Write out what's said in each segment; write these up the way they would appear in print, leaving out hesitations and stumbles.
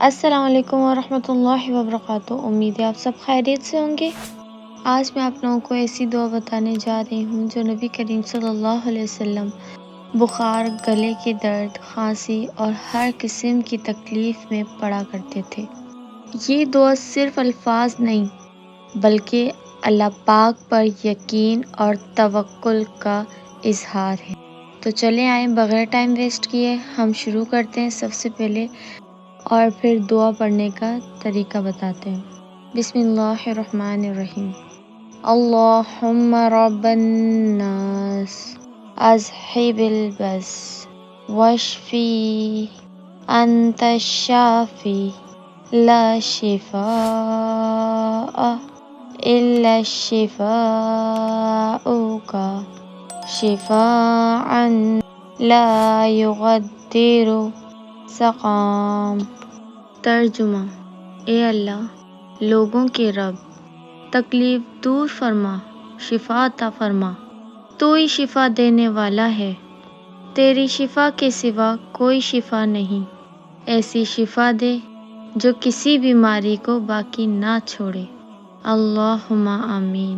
السلام علیکم ورحمۃ اللہ وبرکاتہ۔ امید ہے آپ سب خیریت سے ہوں گے۔ آج میں آپ لوگوں کو ایسی دعا بتانے جا رہی ہوں جو نبی کریم صلی اللہ علیہ وسلم بخار، گلے کے درد، کھانسی اور ہر قسم کی تکلیف میں پڑھا کرتے تھے۔ یہ دعا صرف الفاظ نہیں بلکہ اللہ پاک پر یقین اور توکل کا اظہار ہے۔ تو چلیں آئیں بغیر ٹائم ویسٹ کیے ہم شروع کرتے ہیں۔ سب سے پہلے اور پھر دعا پڑھنے کا طریقہ بتاتے ہیں۔ بسم اللہ الرحمن الرحیم۔ اللہم رب الناس اذھب البس واشفی انت الشافی لا شفاء الا شفاءک شفاء لا یغادر سقام۔ ترجمہ: اے اللہ، لوگوں کے رب، تکلیف دور فرما، شفا عطا فرما۔ تو ہی شفا دینے والا ہے، تیری شفا کے سوا کوئی شفا نہیں۔ ایسی شفا دے جو کسی بیماری کو باقی نہ چھوڑے۔ اللہم آمین۔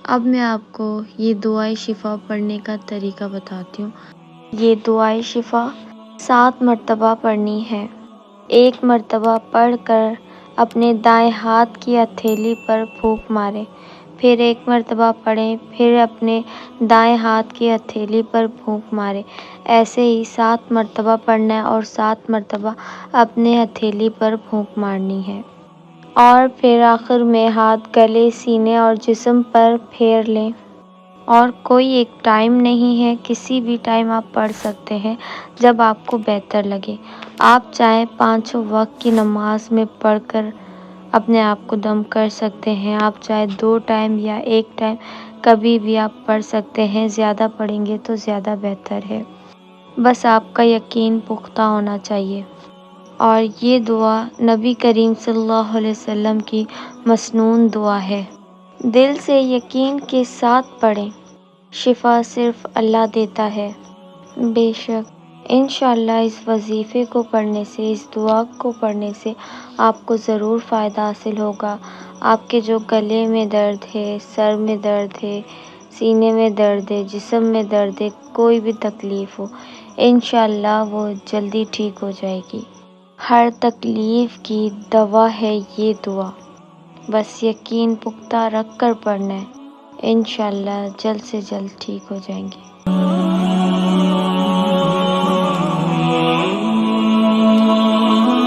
اب میں آپ کو یہ دعائے شفا پڑھنے کا طریقہ بتاتی ہوں۔ یہ دعائے شفا 7 مرتبہ پڑھنی ہے۔ ایک مرتبہ پڑھ کر اپنے دائیں ہاتھ کی ہتھیلی پر پھونک ماریں، پھر ایک مرتبہ پڑھیں، پھر اپنے دائیں ہاتھ کی ہتھیلی پر پھونک ماریں۔ ایسے ہی 7 مرتبہ پڑھنا ہے اور 7 مرتبہ اپنے ہتھیلی پر پھونک مارنی ہے۔ اور پھر آخر میں ہاتھ گلے، سینے اور جسم پر پھیر لیں۔ اور کوئی ایک ٹائم نہیں ہے، کسی بھی ٹائم آپ پڑھ سکتے ہیں جب آپ کو بہتر لگے۔ آپ چاہیں 5 وقت کی نماز میں پڑھ کر اپنے آپ کو دم کر سکتے ہیں، آپ چاہے 2 ٹائم یا 1 ٹائم کبھی بھی آپ پڑھ سکتے ہیں۔ زیادہ پڑھیں گے تو زیادہ بہتر ہے، بس آپ کا یقین پختہ ہونا چاہیے۔ اور یہ دعا نبی کریم صلی اللہ علیہ وسلم کی مسنون دعا ہے۔ دل سے یقین کے ساتھ پڑھیں، شفا صرف اللہ دیتا ہے۔ بے شک انشاءاللہ اس وظیفے کو پڑھنے سے، اس دعا کو پڑھنے سے آپ کو ضرور فائدہ حاصل ہوگا۔ آپ کے جو گلے میں درد ہے، سر میں درد ہے، سینے میں درد ہے، جسم میں درد ہے، کوئی بھی تکلیف ہو، انشاءاللہ وہ جلدی ٹھیک ہو جائے گی۔ ہر تکلیف کی دوا ہے یہ دعا، بس یقین پختہ رکھ کر پڑھنا ہے، انشاءاللہ جلد سے جلد ٹھیک ہو جائیں گے۔